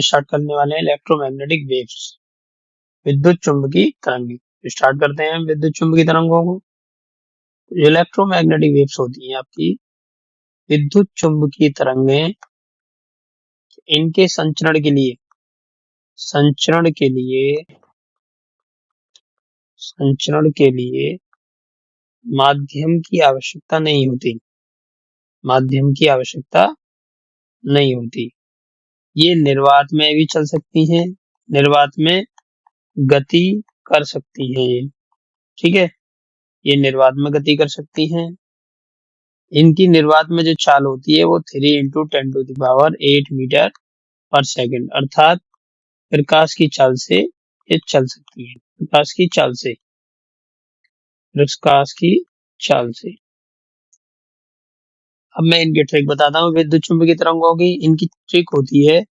Start करने वाले हैं इलेक्ट्रोमैग्नेटिक वेव्स, विद्युत चुंबकीय तरंगें। तो स्टार्ट करते हैं विद्युत चुंबकीय तरंगों को। जो इलेक्ट्रोमैग्नेटिक वेव्स होती हैं आपकी विद्युत चुंबकीय तरंगें, इनके संचरण के लिए माध्यम की आवश्यकता नहीं होती। ये निर्वात में भी चल सकती हैं, निर्वात में गति कर सकती हैं ये, ठीक है। ये निर्वात में गति कर सकती हैं। इनकी निर्वात में जो चाल होती है वो 3 × 10⁸ मीटर पर सेकंड अर्थात प्रकाश की चाल से ये चल सकती है। प्रकाश की चाल से। अब मैं इनकी ट्रिक बताता हूँ विद्युत चुंबकीय तरंगों की। इनकी ट्रिक होती है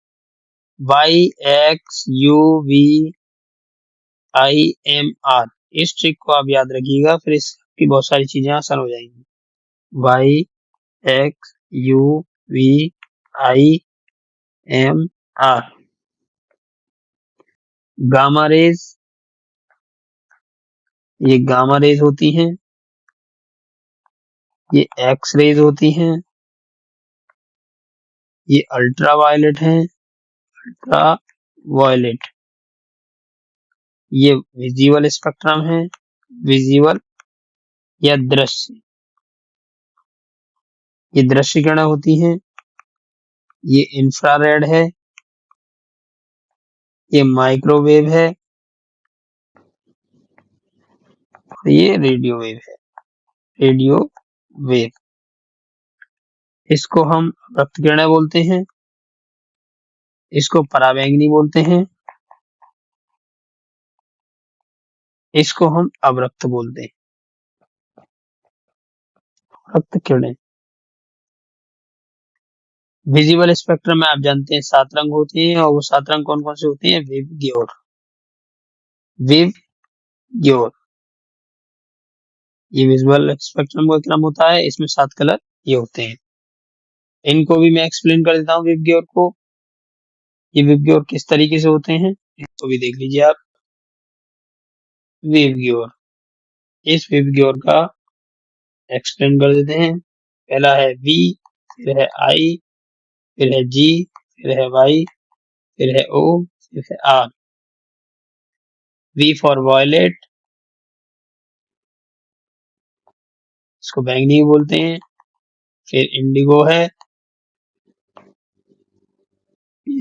YXUVIMR। इस ट्रिक को आप याद रखिएगा, फिर इसकी बहुत सारी चीजें आसान हो जाएंगी। YXUVIMR। गामा रेज, ये गामा रेज होती हैं। ये एक्स रेज होती हैं। ये अल्ट्रा वायलेट है, ये विजिबल स्पेक्ट्रम है, विजिबल या दृश्य, ये दृश्य किरणें होती हैं। ये इंफ्रारेड है, ये माइक्रोवेव है, ये रेडियो वेव। इसको हम रक्त किरणें बोलते हैं, इसको पराबैंगनी बोलते हैं, इसको हम अवरक्त बोलते हैं। रक्त किरणें। विजिबल स्पेक्ट्रम में आप जानते हैं 7 रंग होते हैं, और वो 7 रंग कौन कौन से होते हैं? विवग्योर। ये विजुअल स्पेक्ट्रम का क्रम होता है, इसमें 7 कलर ये होते हैं। इनको भी मैं एक्सप्लेन कर देता हूँ विवग्योर को। ये विवग्योर किस तरीके से होते हैं इसको भी देख लीजिए आप। विवग्योर, इस विवग्योर का एक्सप्लेन कर देते हैं। पहला है वी, फिर है आई, फिर है जी, फिर है वाई, फिर है ओ, फिर है आर। वी फॉर वॉयलेट, इसको बैंगनी बोलते हैं। फिर इंडिगो है,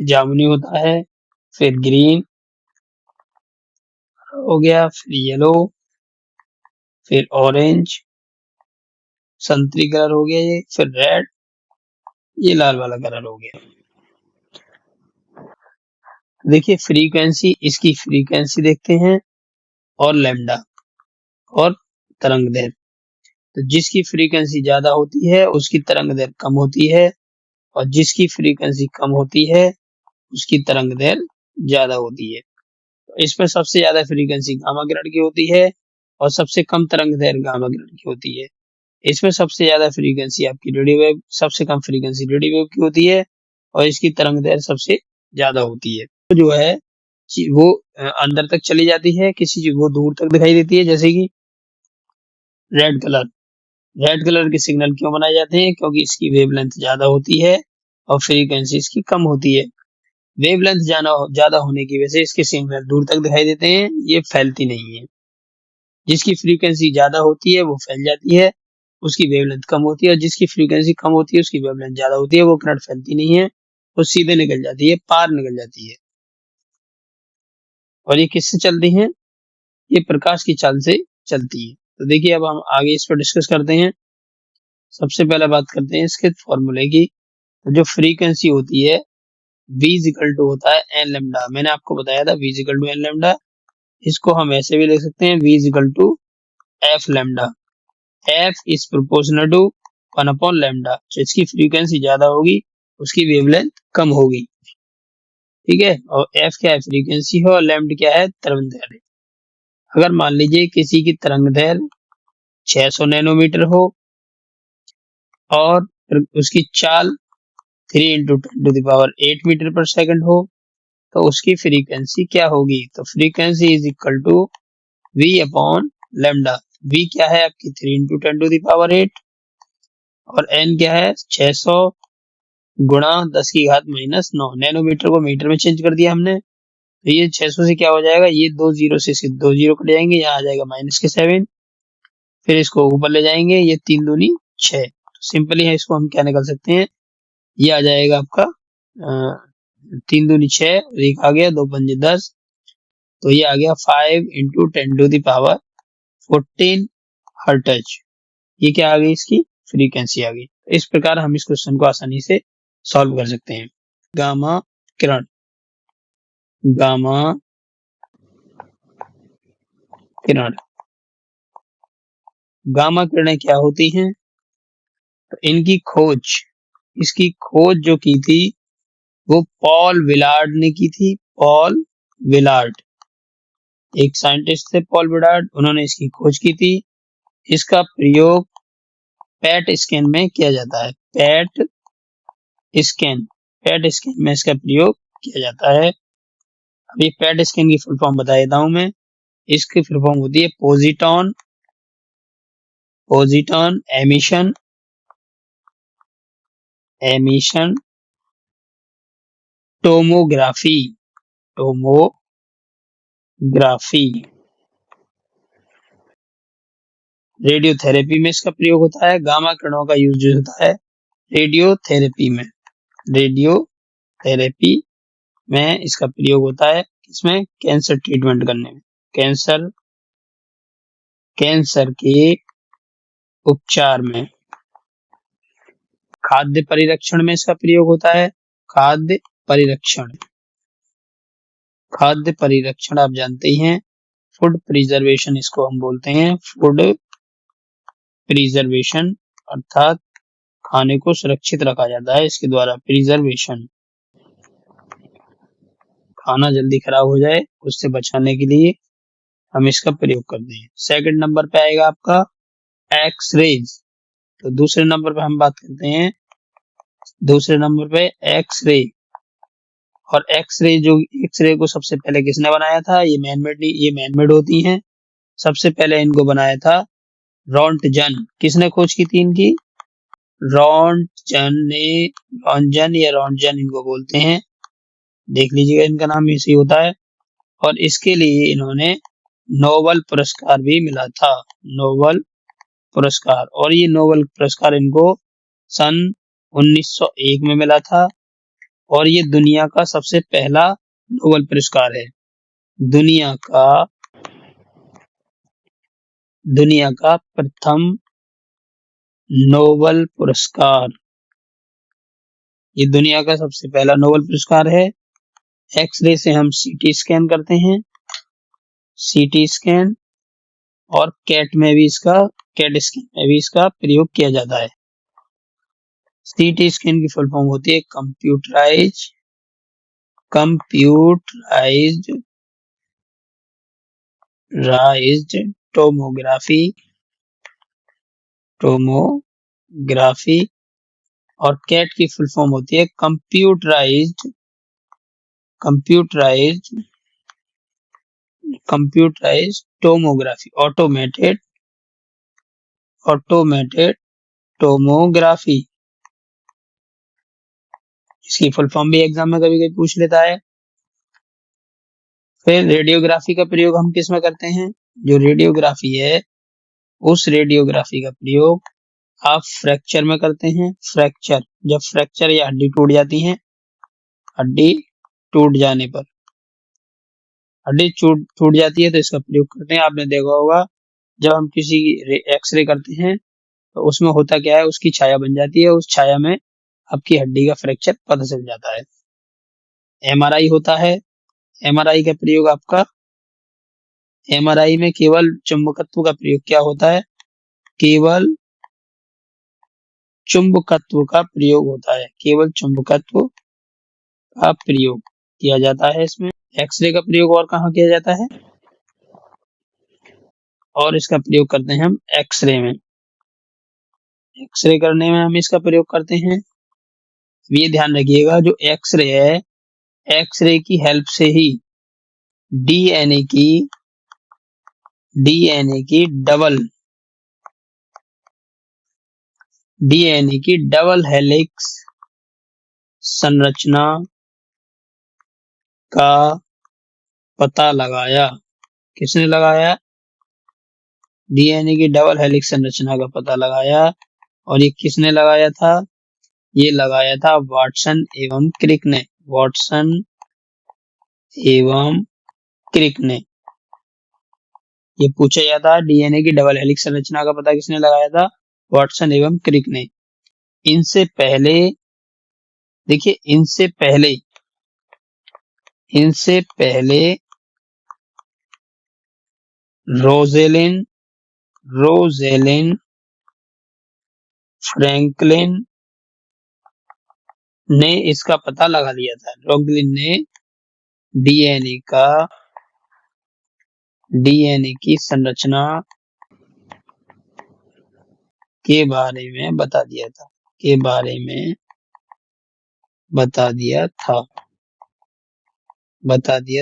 जामुनी होता है। फिर ग्रीन हो गया, फिर येलो, फिर ऑरेंज, संतरी कलर हो गया ये, फिर रेड, ये लाल वाला कलर हो गया। देखिए फ्रीक्वेंसी, इसकी फ्रीक्वेंसी देखते हैं, और लैम्डा और तरंग दैर्घ्य। तो जिसकी फ्रीक्वेंसी ज्यादा होती है उसकी तरंग दैर्घ्य कम होती है, और जिसकी फ्रीक्वेंसी कम होती है उसकी तरंग दैर्घ्य ज्यादा होती है। तो इसमें सबसे ज्यादा फ्रीक्वेंसी गामा किरण की होती है, और सबसे कम तरंग दैर्घ्य गामा किरण की होती है। इसमें सबसे ज्यादा फ्रीक्वेंसी आपकी रेडियो वेव, सबसे कम फ्रीक्वेंसी रेडियो वेव की होती है, और इसकी तरंग दैर्घ्य सबसे ज्यादा होती है। तो जो है वो अंदर तक चली जाती है, किसी चीज वो दूर तक दिखाई देती है। जैसे कि रेड कलर के सिग्नल क्यों बनाए जाते हैं? क्योंकि इसकी वेवलेंथ ज्यादा होती है और फ्रीक्वेंसी इसकी कम होती है। वेवलेंथ ज्यादा होने की वजह से इसके सिग्नल दूर तक दिखाई देते हैं, ये फैलती नहीं है। जिसकी फ्रीक्वेंसी ज्यादा होती है वो फैल जाती है, उसकी वेवलेंथ कम होती है, और जिसकी फ्रीक्वेंसी कम होती है उसकी वेवलेंथ ज्यादा होती है, वो करंट फैलती नहीं है, वो सीधे निकल जाती है, पार निकल जाती है। और ये किससे चलती है? ये प्रकाश की चाल से चलती है। तो देखिए अब हम आगे इस पर डिस्कस करते हैं। सबसे पहले बात करते हैं इसके फॉर्मूले की। तो जो फ्रीक्वेंसी होती है V = होता है एन लेमडा। मैंने आपको बताया था V = एन लेमडा। इसको हम ऐसे भी लिख सकते हैं V = F lambda. F is proportional to 1 lambda. जिसकी फ्रीक्वेंसी ज्यादा होगी उसकी वेवलेंथ कम होगी, ठीक है। और एफ क्या है? फ्रीक्वेंसी है, और लेमडा क्या है? तरंग दैर्घ्य। अगर मान लीजिए किसी की तरंग दैर्घ्य 600 नैनोमीटर हो और उसकी चाल 3 × 10⁸ मीटर पर सेकंड हो, तो उसकी फ्रीक्वेंसी क्या होगी? तो frequency is equal to v upon lambda. v क्या है आपकी 3 इंटू 10⁸ और n क्या है 600 गुणा 10⁻⁻9। नैनोमीटर को मीटर में चेंज कर दिया हमने, तो ये 600 से क्या हो जाएगा, ये 2 जीरो से 2 जीरो कट जाएंगे, यहाँ आ जाएगा -7, फिर इसको ऊपर ले जाएंगे, ये 3 दूनी 6। सिंपली है, इसको हम क्या निकल सकते हैं, ये आ जाएगा आपका 3 दूनी 6, एक आ गया 2 पंजे 10, तो ये आ गया 5 इंटू 10⁻14 हर्ट्ज। ये क्या आ गई, इसकी फ्रीक्वेंसी आ गई। इस प्रकार हम इस क्वेश्चन को आसानी से सॉल्व कर सकते हैं। गामा किरण, गामा किरण, गामा किरणें क्या होती हैं? तो इनकी खोज, इसकी खोज जो की थी वो पॉल विलार्ड ने की थी। पॉल विलार्ड एक साइंटिस्ट थे, पॉल विलार्ड, उन्होंने इसकी खोज की थी। इसका प्रयोग पेट स्कैन में किया जाता है। पेट स्कैन, पेट स्कैन में इसका प्रयोग किया जाता है। अभी पेट स्कैन की फुल फॉर्म बता देता हूं मैं। इसकी फुल फॉर्म होती है पोजिट्रॉन एमिशन टोमोग्राफी। रेडियोथेरेपी में इसका प्रयोग होता है। गामा किरणों का यूज जो होता है रेडियोथेरेपी में इसका प्रयोग होता है। इसमें कैंसर ट्रीटमेंट करने में, कैंसर के उपचार में। खाद्य परिरक्षण में इसका प्रयोग होता है। खाद्य परिरक्षण आप जानते ही हैं, फूड प्रिजर्वेशन इसको हम बोलते हैं। फूड प्रिजर्वेशन अर्थात खाने को सुरक्षित रखा जाता है इसके द्वारा। प्रिजर्वेशन, खाना जल्दी खराब हो जाए उससे बचाने के लिए हम इसका प्रयोग करते हैं। सेकंड नंबर पे आएगा आपका एक्सरेज। तो दूसरे नंबर पे हम बात करते हैं, दूसरे नंबर पे एक्सरे। और एक्सरे को सबसे पहले किसने बनाया था? ये मैनमेड होती हैं। सबसे पहले इनको बनाया था रोंटजन। किसने खोज की थी इनकी? रोंटजन इनको बोलते हैं। देख लीजिएगा, इनका नाम ऐसे ही होता है। और इसके लिए इन्होंने नोबेल पुरस्कार भी मिला था, नोबेल पुरस्कार। और ये नोबेल पुरस्कार इनको सन 1901 में मिला था। और ये दुनिया का सबसे पहला नोबेल पुरस्कार है। दुनिया का प्रथम नोबेल पुरस्कार, ये दुनिया का सबसे पहला नोबेल पुरस्कार है। एक्सरे से हम सीटी स्कैन करते हैं, सीटी स्कैन। और कैट स्कैन में भी इसका प्रयोग किया जाता है। सीटी स्कैन की फुल फॉर्म होती है कंप्यूटराइज्ड टोमोग्राफी। और कैट की फुल फॉर्म होती है कंप्यूटराइज्ड टोमोग्राफी, ऑटोमेटेड टोमोग्राफी। इसकी फुल फॉर्म भी एग्जाम में कभी कभी पूछ लेता है। फिर रेडियोग्राफी का प्रयोग हम किस में करते हैं? जो रेडियोग्राफी है, उस रेडियोग्राफी का प्रयोग आप फ्रैक्चर में करते हैं। जब फ्रैक्चर या हड्डी टूट जाती है, हड्डी टूट जाने पर, हड्डी टूट जाती है तो इसका प्रयोग करते हैं। आपने देखा होगा जब हम किसी एक्सरे करते हैं तो उसमें होता क्या है, उसकी छाया बन जाती है, उस छाया में आपकी हड्डी का फ्रैक्चर पता चल जाता है। एमआरआई होता है। एमआरआई का प्रयोग आपका, एमआरआई में केवल चुंबकत्व का प्रयोग क्या होता है? केवल चुंबकत्व का प्रयोग होता है, केवल चुंबकत्व का प्रयोग किया जाता है इसमें। एक्सरे का प्रयोग और कहाँ किया जाता है? और इसका प्रयोग करते हैं हम एक्सरे में। एक्सरे करने में हम इसका प्रयोग करते हैं। ये ध्यान रखिएगा, जो एक्सरे है, एक्सरे की हेल्प से ही डीएनए की डबल हेलिक्स संरचना का पता लगाया। किसने लगाया? डीएनए की डबल हेलिक्स संरचना का पता लगाया। और ये किसने लगाया था? ये लगाया था वाटसन एवं क्रिक ने। वाटसन एवं क्रिक ने। ये पूछा जाता है डीएनए की डबल हेलिक्स संरचना का पता किसने लगाया था? वाटसन एवं क्रिक ने। इनसे पहले देखिए, इनसे पहले रोजेलिन फ्रैंकलिन ने इसका पता लगा लिया था। रोगलिन ने डीएनए की संरचना के बारे में बता दिया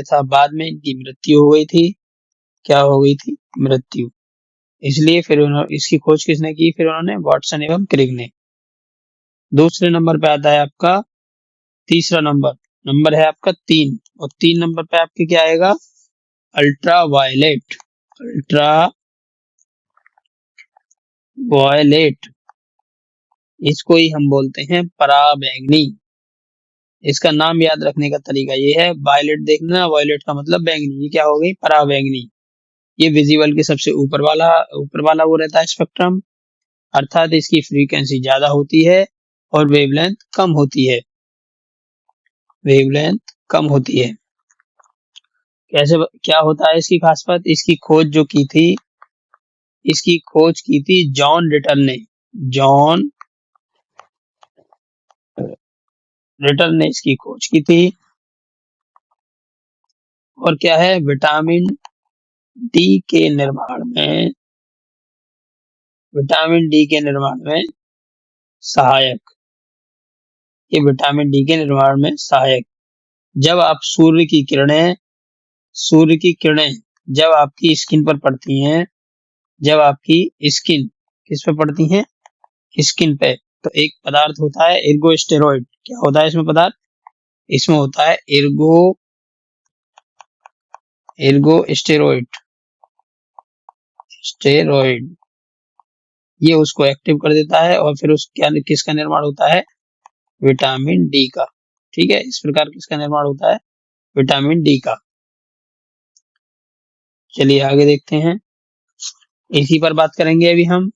था। बाद में इनकी मृत्यु हो गई थी। क्या हो गई थी? मृत्यु। इसलिए फिर इसकी खोज किसने की? फिर उन्होंने वाटसन एवं क्रिक ने। दूसरे नंबर पे आता है आपका तीसरा नंबर है आपका 3। और 3 नंबर पे आपके क्या आएगा? अल्ट्रावायलेट। इसको ही हम बोलते हैं पराबैंगनी। इसका नाम याद रखने का तरीका ये है, वायलेट देखना, वायलेट का मतलब बैंगनी। ये क्या हो गई? पराबैंगनी। ये विजिबल के सबसे ऊपर वाला वो रहता है स्पेक्ट्रम, अर्थात इसकी फ्रीक्वेंसी ज्यादा होती है और वेवलेंथ कम होती है। कैसे, क्या होता है इसकी खास बात? इसकी खोज की थी जॉन रिटर ने इसकी खोज की थी। और क्या है? विटामिन डी के निर्माण में सहायक। ये विटामिन डी के निर्माण में सहायक। जब आप सूर्य की किरणें जब आपकी स्किन पर पड़ती हैं, जब आपकी स्किन किस पे पड़ती हैं? स्किन पे, तो एक पदार्थ होता है एर्गोस्टेरॉइड। क्या होता है इसमें पदार्थ? इसमें होता है एर्गोस्टेरॉइड। ये उसको एक्टिव कर देता है और फिर किसका निर्माण होता है? विटामिन डी का। ठीक है, इस प्रकार किसका निर्माण होता है? विटामिन डी का। चलिए आगे देखते हैं, इसी पर बात करेंगे अभी हम।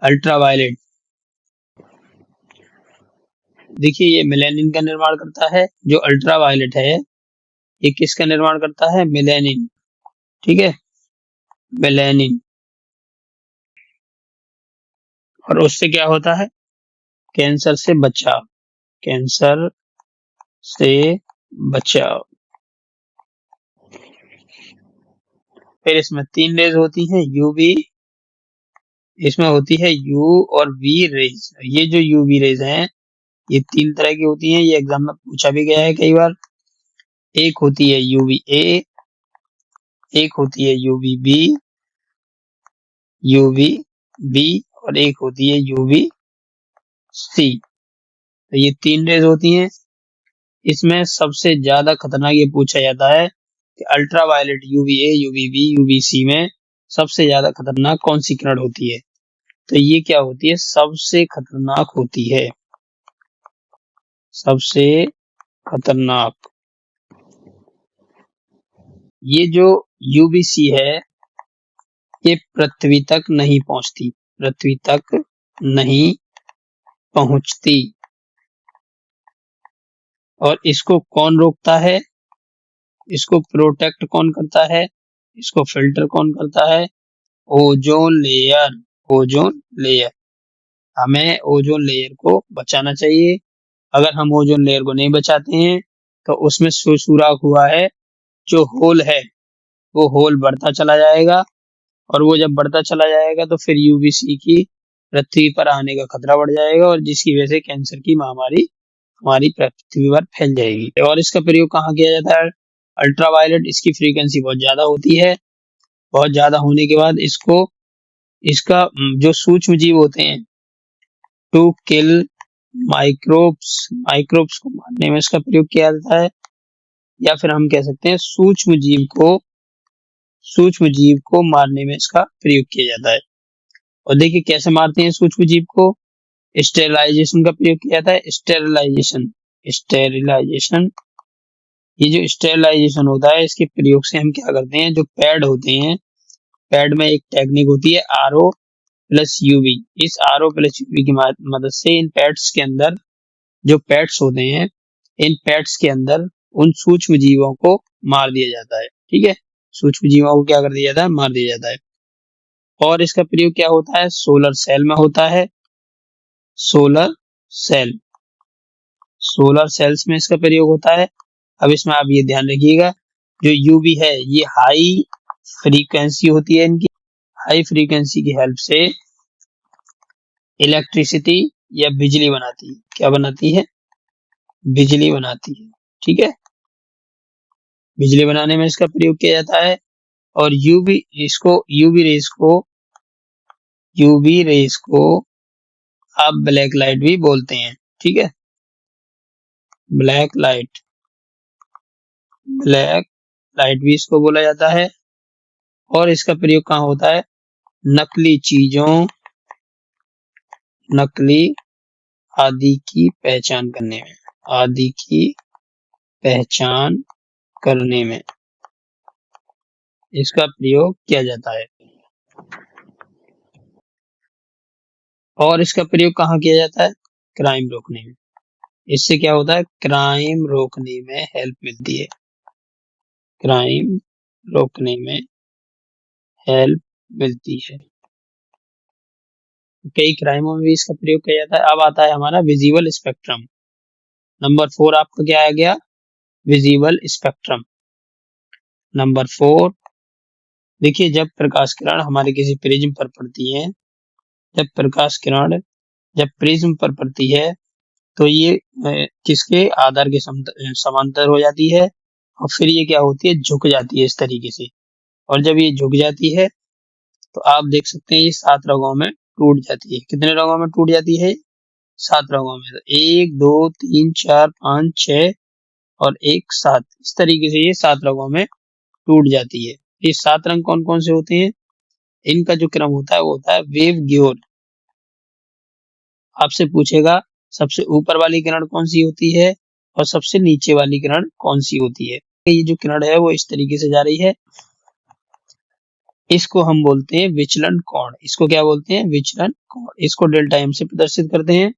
अल्ट्रावायलेट, देखिए ये मेलानिन का निर्माण करता है। जो अल्ट्रावायलेट है ये किसका निर्माण करता है? मेलानिन। ठीक है, मेलानिन। और उससे क्या होता है? कैंसर से बचाव। फिर इसमें 3 रेज होती हैं यूवी। इसमें होती है यू और वी रेज। ये जो यूवी रेज हैं ये 3 तरह की होती हैं। ये एग्जाम में पूछा भी गया है कई बार। एक होती है यूवी ए, एक होती है यूवी बी और एक होती है यूवी सी। तो ये 3 रेज होती हैं। इसमें सबसे ज्यादा खतरनाक ये पूछा जाता है कि अल्ट्रावायलेट यूवीए, यूवीबी, यूवीसी में सबसे ज्यादा खतरनाक कौन सी किरण होती है? तो ये क्या होती है? सबसे खतरनाक होती है। सबसे खतरनाक। ये जो यूवीसी है ये पृथ्वी तक नहीं पहुंचती। और इसको कौन रोकता है? इसको प्रोटेक्ट कौन करता है? इसको फिल्टर कौन करता है? Ozone layer. हमें ओजोन लेयर को बचाना चाहिए। अगर हम ओजोन लेयर को नहीं बचाते हैं तो उसमें सुराख हुआ है जो होल है वो होल बढ़ता चला जाएगा। और वो जब बढ़ता चला जाएगा तो फिर यूवीसी की पृथ्वी पर आने का खतरा बढ़ जाएगा और जिसकी वजह से कैंसर की महामारी हमारी पृथ्वी पर फैल जाएगी। और इसका प्रयोग कहाँ किया जाता है? अल्ट्रावायलेट, इसकी फ्रीक्वेंसी बहुत ज्यादा होती है। बहुत ज्यादा होने के बाद इसका जो सूक्ष्म जीव होते हैं, टू किल माइक्रोब्स को मारने में इसका प्रयोग किया जाता है। या फिर हम कह सकते हैं सूक्ष्म जीव को मारने में इसका प्रयोग किया जाता है। और देखिए कैसे मारते हैं सूक्ष्म जीव को। स्टेरिलाइजेशन का प्रयोग किया जाता है। स्टेरिलाइजेशन, ये जो स्टेरिलाइजेशन होता है, इसके प्रयोग से हम क्या करते हैं, जो पैड होते हैं, पैड में एक टेक्निक होती है आरओ प्लस यूवी। इस आरओ प्लस यूवी की मदद से इन पैड्स के अंदर जो पैड्स होते हैं, इन पैड्स के अंदर उन सूक्ष्म जीवों को मार दिया जाता है। ठीक है, सूक्ष्म जीवों को क्या कर दिया जाता है? मार दिया जाता है। और इसका प्रयोग क्या होता है? सोलर सेल में होता है। सोलर सेल, सोलर सेल्स में इसका प्रयोग होता है। अब इसमें आप ये ध्यान रखिएगा, जो यूवी है ये हाई फ्रीक्वेंसी होती है इनकी। हाई फ्रीक्वेंसी की हेल्प से इलेक्ट्रिसिटी या बिजली बनाती है। क्या बनाती है? बिजली बनाती है। ठीक है, बिजली बनाने में इसका प्रयोग किया जाता है। और यूवी रेस को आप ब्लैक लाइट भी बोलते हैं। ठीक है, ब्लैक लाइट भी इसको बोला जाता है। और इसका प्रयोग कहाँ होता है? नकली चीजों, नकली आदि की पहचान करने में, आदि की पहचान करने में इसका प्रयोग किया जाता है। और इसका प्रयोग कहाँ किया जाता है? क्राइम रोकने में। इससे क्या होता है? क्राइम रोकने में हेल्प मिलती है। क्राइम रोकने में हेल्प मिलती है। कई क्राइमों में भी इसका प्रयोग किया जाता है। अब आता है हमारा विजिबल स्पेक्ट्रम। नंबर 4 आपका क्या आ गया? Visible spectrum. नंबर 4, देखिए जब प्रकाश किरण हमारे किसी प्रिज्म पर पड़ती है, जब प्रकाश किरण जब प्रिज्म पर पड़ती है तो ये किसके आधार के समांतर हो जाती है, और फिर ये क्या होती है? झुक जाती है इस तरीके से। और जब ये झुक जाती है तो आप देख सकते हैं ये 7 रंगों में टूट जाती है। कितने रंगों में टूट जाती है? 7 रंगों में। 1 2 3 4 5 6 और 1 7, इस तरीके से ये 7 रंगों में टूट जाती है। ये 7 रंग कौन कौन से होते हैं? इनका जो क्रम होता है वो होता है वेव ग्योर। आपसे पूछेगा सबसे ऊपर वाली किरण कौन सी होती है और सबसे नीचे वाली किरण कौन सी होती है। ये जो किरण है वो इस तरीके से जा रही है, इसको हम बोलते हैं विचलन कोण। इसको क्या बोलते हैं? विचलन कोण। इसको डेल्टा एम से प्रदर्शित करते हैं।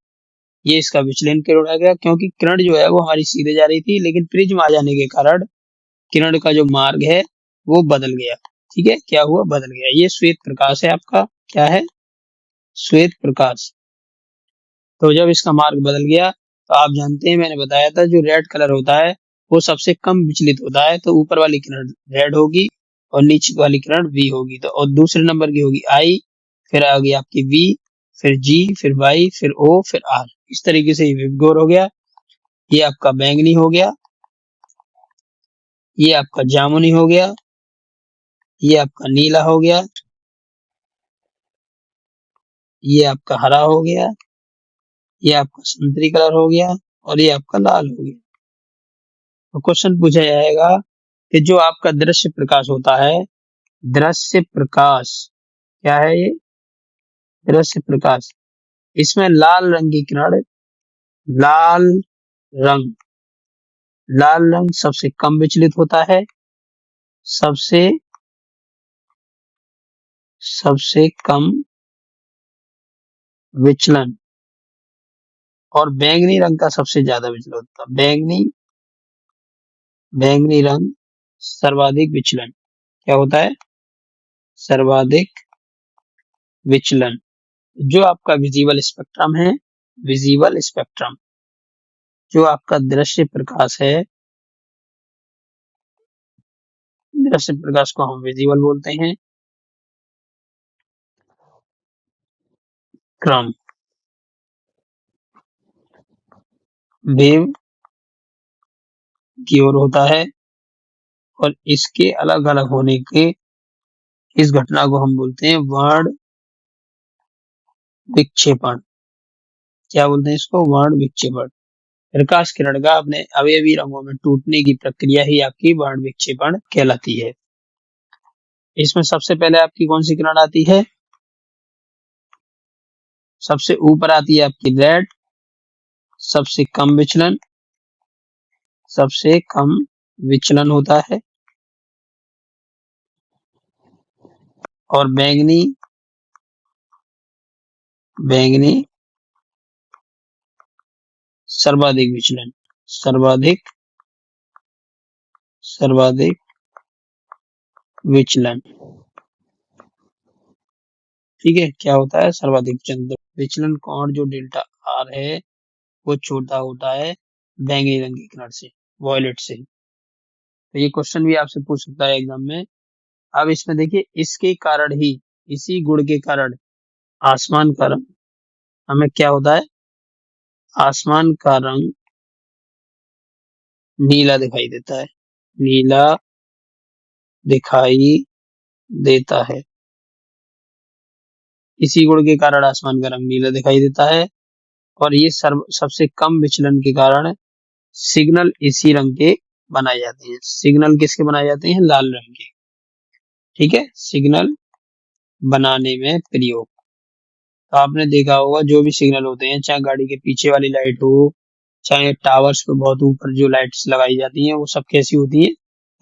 ये इसका विचलन किरण आ गया, क्योंकि किरण जो है वो हमारी सीधे जा रही थी, लेकिन प्रिज्म आ जाने के कारण किरण का जो मार्ग है वो बदल गया। ठीक है, क्या हुआ? बदल गया। ये श्वेत प्रकाश है आपका। क्या है? श्वेत प्रकाश। तो जब इसका मार्ग बदल गया तो आप जानते हैं, मैंने बताया था जो रेड कलर होता है वो सबसे कम विचलित होता है। तो ऊपर वाली किरण रेड होगी और नीचे वाली किरण वी होगी। तो और दूसरे नंबर की होगी आई, फिर आ गई आपकी वी, फिर जी, फिर वाई, फिर ओ, फिर आर। इस तरीके से ये विबगोर हो गया। ये आपका बैंगनी हो गया, ये आपका जामुनी हो गया, ये आपका नीला हो गया, ये आपका हरा हो गया, ये आपका संतरी कलर हो गया और ये आपका लाल हो गया। तो क्वेश्चन पूछा जाएगा कि जो आपका दृश्य प्रकाश होता है, दृश्य प्रकाश क्या है? ये दृश्य प्रकाश, इसमें लाल रंग की किरण, लाल रंग लाल रंग सबसे कम विचलित होता है, सबसे सबसे कम विचलन। और बैंगनी रंग का सबसे ज्यादा विचलन होता है। बैंगनी रंग सर्वाधिक विचलन। क्या होता है? सर्वाधिक विचलन। जो आपका विजिबल स्पेक्ट्रम है, विजिबल स्पेक्ट्रम, जो आपका दृश्य प्रकाश है, दृश्य प्रकाश को हम विजिबल बोलते हैं। क्रम, वेव की ओर होता है और इसके अलग अलग होने के इस घटना को हम बोलते हैं वर्ण विक्षेपण। क्या बोलते हैं इसको? वर्ण विक्षेपण। प्रकाश किरण का अपने अवयवी रंगों में टूटने की प्रक्रिया ही आपकी वर्ण विक्षेपण कहलाती है। इसमें सबसे पहले आपकी कौन सी किरण आती है? सबसे ऊपर आती है आपकी रेड, सबसे कम विचलन, सबसे कम विचलन होता है, और बैंगनी, बैंगनी सर्वाधिक विचलन, सर्वाधिक, सर्वाधिक विचलन। ठीक है, क्या होता है? सर्वाधिक विचलन। तो विचलन कोण जो डेल्टा आर है वो छोटा होता है बैंगनी रंग की किरण से, वॉयलेट से। तो ये क्वेश्चन भी आपसे पूछ सकता है एग्जाम में। अब इसमें देखिए, इसके कारण ही, इसी गुण के कारण आसमान का रंग हमें क्या होता है? आसमान का रंग नीला दिखाई देता है, नीला दिखाई देता है। इसी गुण के कारण आसमान का रंग नीला दिखाई देता है। और ये सबसे कम विचलन के कारण सिग्नल इसी रंग के बनाए जाते हैं। सिग्नल किसके बनाए जाते हैं? लाल रंग के। ठीक है, सिग्नल बनाने में प्रयोग। तो आपने देखा होगा जो भी सिग्नल होते हैं, चाहे गाड़ी के पीछे वाली लाइट हो, चाहे टावर्स पे बहुत ऊपर जो लाइट्स लगाई जाती हैं, वो सब कैसी होती हैं?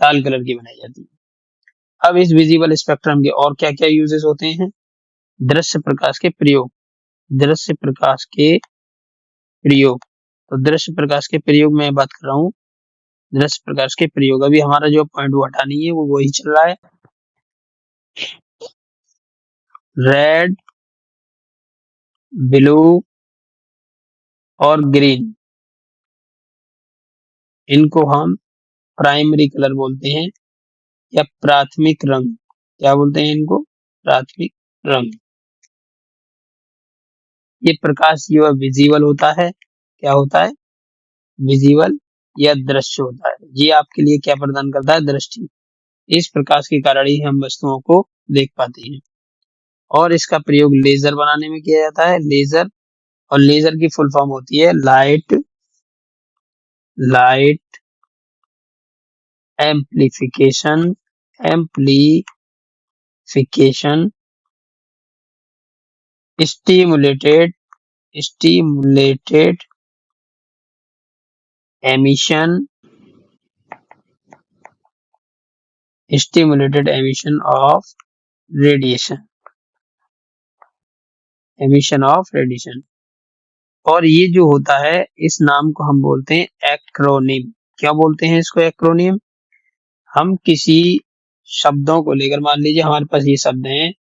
लाल कलर की बनाई जाती है। अब इस विजिबल स्पेक्ट्रम के और क्या क्या यूजेस होते हैं? दृश्य प्रकाश के प्रयोग, दृश्य प्रकाश के प्रयोग। तो दृश्य प्रकाश के प्रयोग में बात कर रहा हूँ। दृश्य प्रकाश के प्रयोग, अभी हमारा जो पॉइंट वो हटा नहीं है, वो वही चल रहा है। रेड, ब्लू और ग्रीन, इनको हम प्राइमरी कलर बोलते हैं या प्राथमिक रंग। क्या बोलते हैं इनको? प्राथमिक रंग। ये प्रकाश जो है विजिबल होता है। क्या होता है? विजिबल या दृश्य होता है। ये आपके लिए क्या प्रदान करता है? दृष्टि। इस प्रकाश के कारण ही हम वस्तुओं को देख पाते हैं। और इसका प्रयोग लेजर बनाने में किया जाता है, लेजर। और लेजर की फुल फॉर्म होती है light, light amplification, amplification stimulated, stimulated emission, stimulated emission of radiation, emission of radiation. और ये जो होता है, इस नाम को हम बोलते हैं एक्रोनिम। क्या बोलते हैं इसको? एक्रोनिम। हम किसी शब्दों को लेकर, मान लीजिए हमारे पास ये शब्द हैं,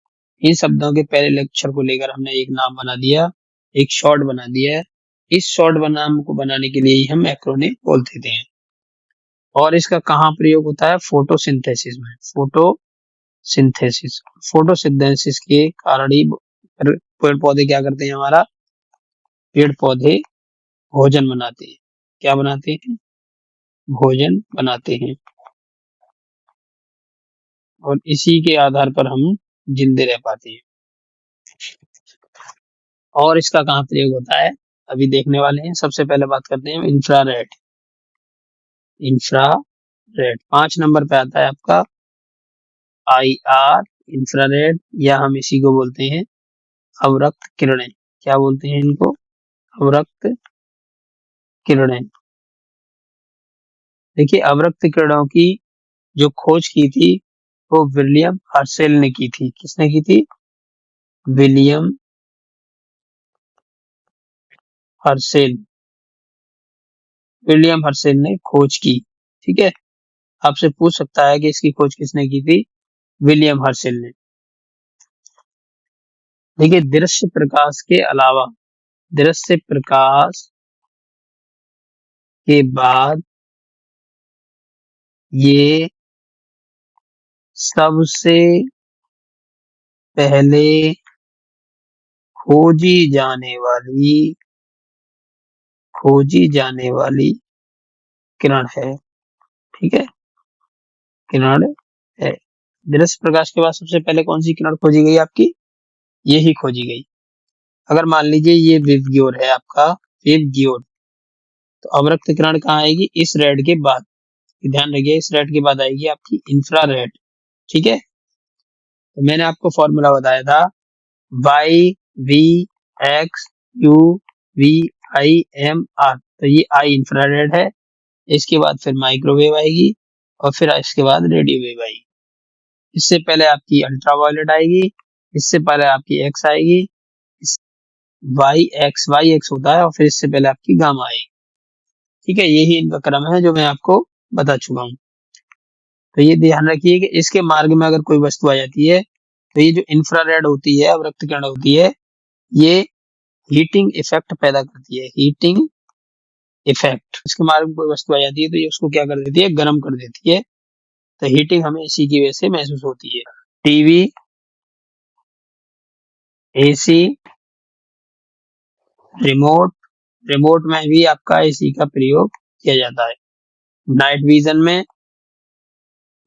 इन शब्दों के पहले अक्षर को लेकर हमने एक नाम बना दिया, एक शॉर्ट बना दिया है। इस शॉर्ट नाम को बनाने के लिए ही हम एक्रोनिम बोलते थे। और इसका कहाँ प्रयोग होता है? फोटोसिंथेसिस में। फोटोसिंथेसिस, फोटोसिंथेसिस के कारण ही पेड़ पौधे क्या करते हैं? हमारा पेड़ पौधे भोजन बनाते हैं। क्या बनाते हैं? भोजन बनाते हैं। और इसी के आधार पर हम जिंदे रह पाते हैं। और इसका कहाँ प्रयोग होता है? अभी देखने वाले हैं। सबसे पहले बात करते हैं इंफ्रारेड। इंफ्रारेड 5 नंबर पे आता है आपका IR, इंफ्रारेड, या हम इसी को बोलते हैं अवरक्त किरणें। क्या बोलते हैं इनको? अवरक्त किरणें। देखिए, अवरक्त किरणों की जो खोज की थी वो विलियम हर्शेल ने की थी। किसने की थी? विलियम हर्शेल, विलियम हर्शेल ने खोज की। ठीक है, आपसे पूछ सकता है कि इसकी खोज किसने की थी? विलियम हर्शेल ने। देखिए, दृश्य प्रकाश के अलावा, दृश्य प्रकाश के बाद ये सबसे पहले खोजी जाने वाली खोजी जाने वाली किरण है। ठीक है, किरण है। दृश्य प्रकाश के बाद सबसे पहले कौन सी किरण खोजी गई आपकी? ये ही खोजी गई। अगर मान लीजिए ये वेवगियोर है आपका, वेवगियोर, तो अवरक्त किरण कहाँ आएगी? इस रेड के बाद। ध्यान रखिए, इस रेड के बाद आएगी आपकी इंफ्रारेड। ठीक है, तो मैंने आपको फॉर्मूला बताया था, Y V X U V I M R. तो ये आई इंफ्रारेड है, इसके बाद फिर माइक्रोवेव आएगी, और फिर इसके बाद रेडियो वेव आएगी। इससे पहले आपकी अल्ट्रावायलेट आएगी, इससे पहले आपकी एक्स आएगी, वाई एक्स होता है, और फिर इससे पहले आपकी गामा आएगी। ठीक है, यही इनका क्रम है जो मैं आपको बता चुका हूँ। तो ये ध्यान रखिए कि इसके मार्ग में अगर कोई वस्तु आ जाती है, तो ये जो इंफ्रारेड होती है, अवरक्त किरण होती है, ये हीटिंग इफेक्ट पैदा करती है। हीटिंग इफेक्ट, इसके मार्ग में कोई वस्तु आ जाती है तो ये उसको क्या कर देती है? गर्म कर देती है। तो हीटिंग हमें इसी की वजह से महसूस होती है। टीवी, एसी, रिमोट, रिमोट में भी आपका एसी का प्रयोग किया जाता है। नाइट विजन में,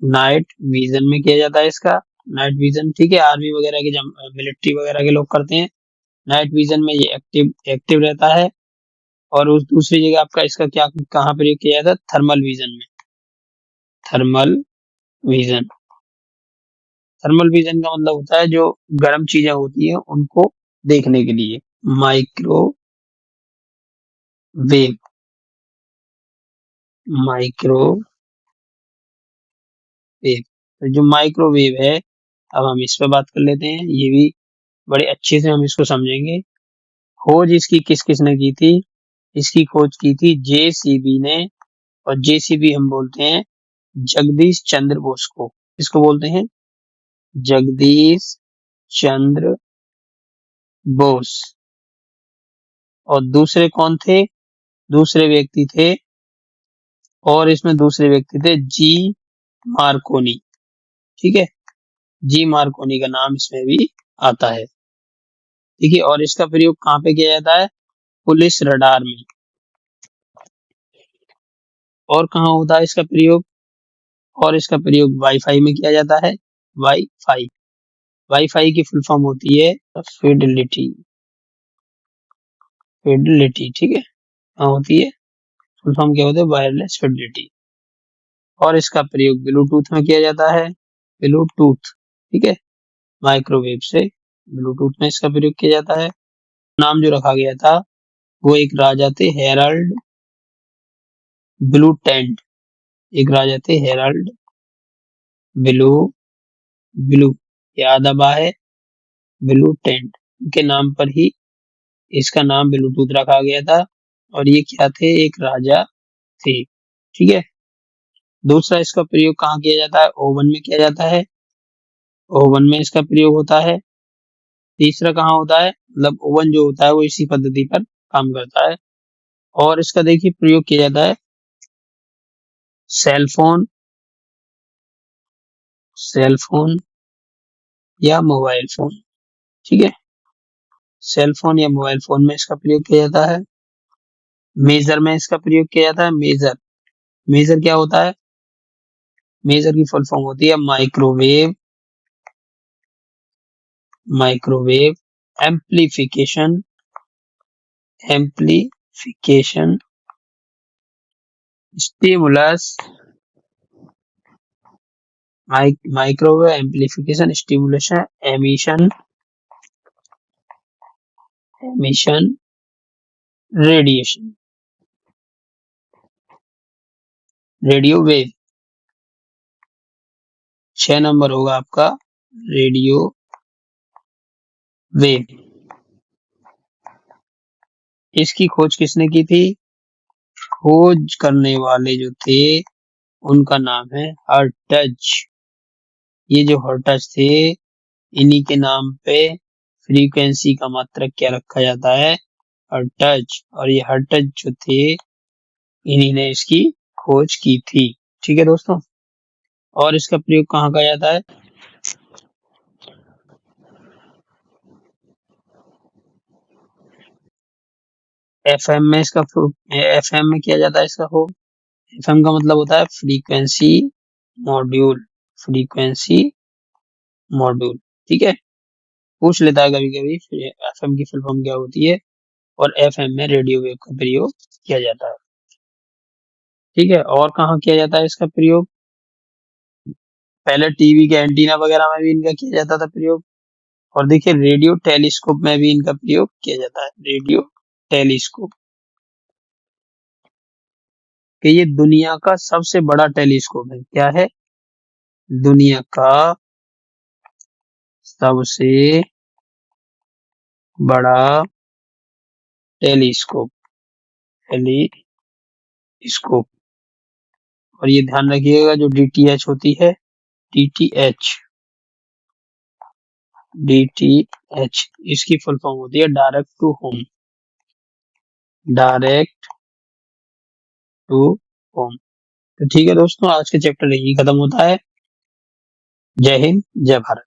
नाइट विजन में किया जाता है इसका, नाइट विजन। ठीक है, आर्मी वगैरह के, मिलिट्री वगैरह के लोग करते हैं। नाइट विजन में ये एक्टिव एक्टिव रहता है। और उस दूसरी जगह आपका इसका क्या, कहाँ प्रयोग किया जाता है? थर्मल विजन में। थर्मल विजन, थर्मल विजन का मतलब होता है जो गर्म चीजें होती हैं उनको देखने के लिए। माइक्रोवेव, माइक्रोवेव, तो जो माइक्रोवेव है, अब हम इस पे बात कर लेते हैं। ये भी बड़े अच्छे से हम इसको समझेंगे। खोज इसकी किस किसने की थी? इसकी खोज की थी जेसीबी ने। और जेसीबी हम बोलते हैं जगदीश चंद्र बोस को। इसको बोलते हैं जगदीश चंद्र बोस। और दूसरे कौन थे? दूसरे व्यक्ति थे, और इसमें दूसरे व्यक्ति थे जी मार्कोनी। ठीक है, जी मार्कोनी का नाम इसमें भी आता है। ठीक है, और इसका प्रयोग कहाँ पे किया जाता है? पुलिस रडार में। और कहाँ होता है इसका प्रयोग? और इसका प्रयोग वाईफाई में किया जाता है। वाईफाई, वाईफाई की फुल फॉर्म होती है फिडिलिटी, फिडिलिटी। ठीक है, कहाँ होती है? फुल फॉर्म क्या होता है? Wireless fidelity. और इसका प्रयोग ब्लूटूथ में किया जाता है। ब्लूटूथ, ठीक है, माइक्रोवेव से ब्लूटूथ में इसका प्रयोग किया जाता है। नाम जो रखा गया था, वो एक राजा थे हेराल्ड ब्लू टेंट। एक राजा थे हेराल्ड ब्लू, ब्लू, ये आधा बा है, ब्लू टेंट, के नाम पर ही इसका नाम ब्लूटूथ रखा गया था। और ये क्या थे? एक राजा थे। ठीक है, दूसरा इसका प्रयोग कहाँ किया जाता है? ओवन में किया जाता है। ओवन में इसका प्रयोग होता है। तीसरा कहाँ होता है? मतलब ओवन जो होता है वो इसी पद्धति पर काम करता है। और इसका देखिए प्रयोग किया जाता है सेल फोन, सेल फोन या मोबाइल फोन। ठीक है, सेल फोन या मोबाइल फोन में इसका प्रयोग किया जाता है। मेजर में इसका प्रयोग किया जाता है। मेजर, मेजर क्या होता है? मेजर की फुल फॉर्म होती है microwave, microwave amplification, amplification stimulus, microwave amplification stimulation emission, emission radiation, radio wave. 6 number होगा आपका रेडियो वेव। इसकी खोज किसने की थी? खोज करने वाले जो थे उनका नाम है हर्टज। ये जो हर्टज थे, इन्हीं के नाम पे फ्रीक्वेंसी का मात्रक क्या रखा जाता है? हर्टज। और ये हर्टज जो थे, इन्हीं ने इसकी खोज की थी। ठीक है दोस्तों, और इसका प्रयोग कहाँ किया जाता है? एफएम में इसका एफएम में किया जाता है इसका हो। एफएम का मतलब होता है फ्रीक्वेंसी मॉड्यूल, फ्रीक्वेंसी मॉड्यूल। ठीक है, पूछ लेता है कभी कभी एफएम की फुल फॉर्म क्या होती है, और एफएम में रेडियो वेव का प्रयोग किया जाता है। ठीक है, और कहाँ किया जाता है इसका प्रयोग? पहले टीवी के एंटीना वगैरह में भी इनका किया जाता था प्रयोग, और देखिए रेडियो टेलीस्कोप में भी इनका प्रयोग किया जाता है, रेडियो टेलीस्कोप। कि ये दुनिया का सबसे बड़ा टेलीस्कोप है। क्या है? दुनिया का सबसे बड़ा टेलीस्कोप, टेलीस्कोप। और ये ध्यान रखिएगा जो डीटीएच होती है, डीटीएच, डीटीएच इसकी फुल फॉर्म होती है direct to home, direct to home. तो ठीक है दोस्तों, आज के चैप्टर यही खत्म होता है। जय हिंद, जय भारत।